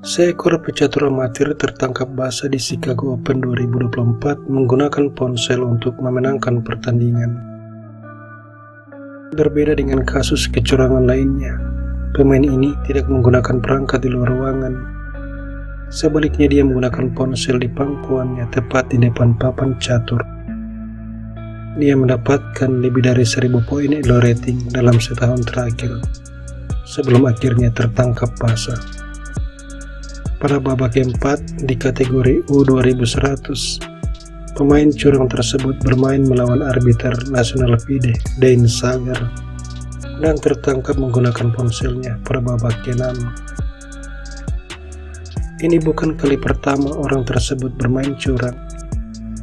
Seekor pecatur amatir tertangkap basah di Chicago Open 2024 menggunakan ponsel untuk memenangkan pertandingan. Berbeda dengan kasus kecurangan lainnya, pemain ini tidak menggunakan perangkat di luar ruangan. Sebaliknya dia menggunakan ponsel di pangkuannya tepat di depan papan catur. Dia mendapatkan lebih dari 1000 poin Elo rating dalam setahun terakhir, sebelum akhirnya tertangkap basah. Pada babak keempat di kategori U2100, pemain curang tersebut bermain melawan arbiter nasional FIDE, Dane Sager, dan tertangkap menggunakan ponselnya pada babak ke-6. Ini bukan kali pertama orang tersebut bermain curang.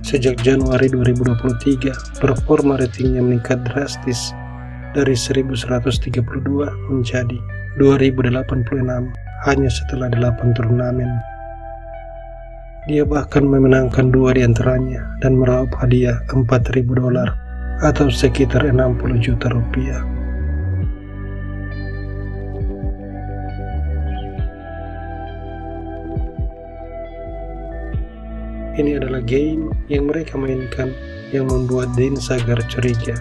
Sejak Januari 2023, performa ratingnya meningkat drastis dari 1132 menjadi 2086 hanya setelah 8 turnamen. Dia bahkan memenangkan 2 di antaranya dan meraup hadiah $4.000 atau sekitar 60 juta rupiah. Ini adalah game yang mereka mainkan yang membuat Dane Sager curiga.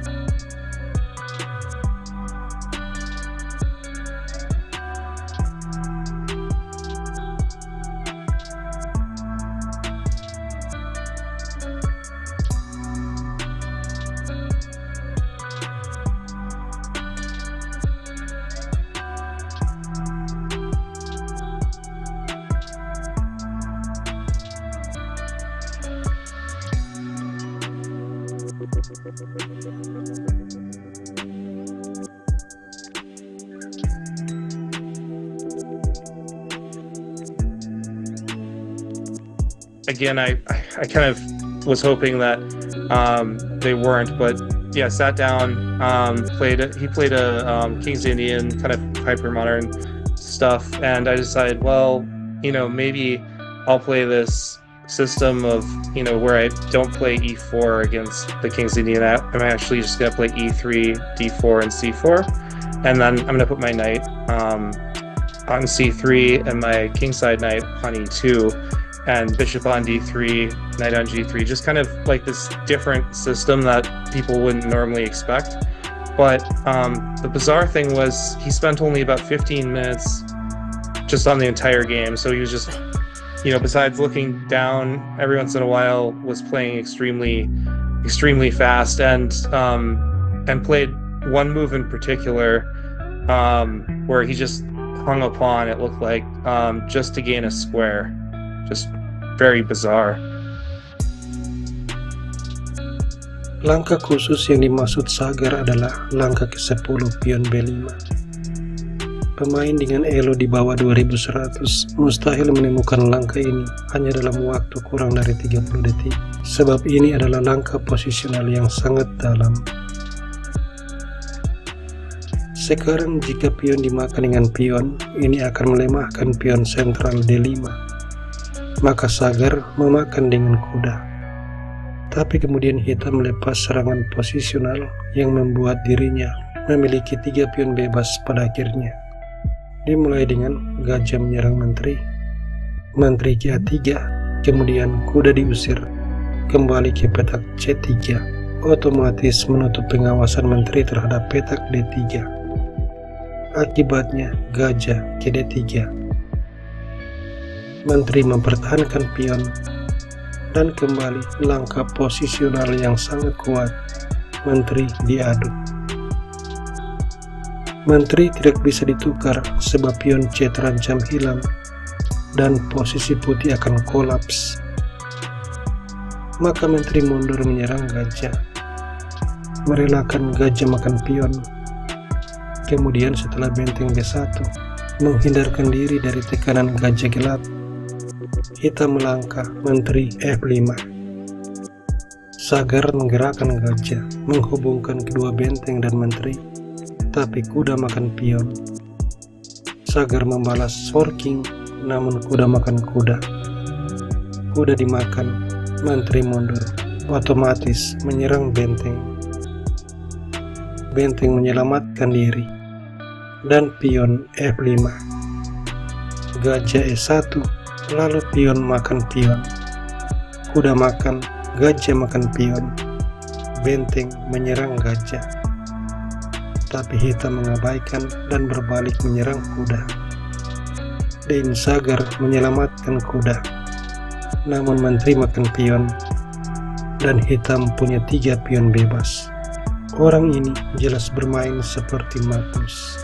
Again, I kind of was hoping that they weren't, but yeah, sat down, he played a King's Indian, kind of hyper modern stuff, and I decided, well, maybe I'll play this system of, where I don't play e4 against the King's Indian. I'm actually just gonna play e3, d4, and c4, and then I'm gonna put my knight on c3 and my kingside knight on e2, and bishop on d3, knight on g3, just kind of like this different system that people wouldn't normally expect. But the bizarre thing was he spent only about 15 minutes just on the entire game, so he was just, besides looking down every once in a while, was playing extremely fast, and played one move in particular where he just hung a pawn, it looked like, just to gain a square. Just very bizarre. Langkah khusus yang dimaksud Sager adalah langkah ke-10 pion B5. Pemain dengan elo di bawah 2100 mustahil menemukan langkah ini hanya dalam waktu kurang dari 30 detik, sebab ini adalah langkah posisional yang sangat dalam. Sekarang jika pion dimakan dengan pion, ini akan melemahkan pion sentral D5. Maka Sager memakan dengan kuda. Tapi kemudian hitam melepas serangan posisional yang membuat dirinya memiliki 3 pion bebas pada akhirnya. Dimulai dengan gajah menyerang menteri ke A3, kemudian kuda diusir, kembali ke petak C3, otomatis menutup pengawasan menteri terhadap petak D3. Akibatnya gajah ke D3. Menteri mempertahankan pion, dan kembali langkah posisional yang sangat kuat, menteri diadu. Menteri tidak bisa ditukar sebab pion C terancam hilang, dan posisi putih akan kolaps. Maka menteri mundur menyerang gajah, merelakan gajah makan pion. Kemudian setelah benteng B1, menghindarkan diri dari tekanan gajah gelap, hitam melangkah menteri F5. Sager menggerakkan gajah, menghubungkan kedua benteng dan menteri, tapi kuda makan pion. Sager membalas forking, namun kuda makan kuda. Kuda dimakan, menteri mundur, otomatis menyerang benteng. Benteng menyelamatkan diri, dan pion F5. Gajah E1, lalu pion makan pion. Kuda makan, gajah makan pion. Benteng menyerang gajah, tapi hitam mengabaikan dan berbalik menyerang kuda. Dein Sagar menyelamatkan kuda, namun menteri makan pion, dan hitam punya 3 pion bebas. Orang ini jelas bermain seperti Magnus.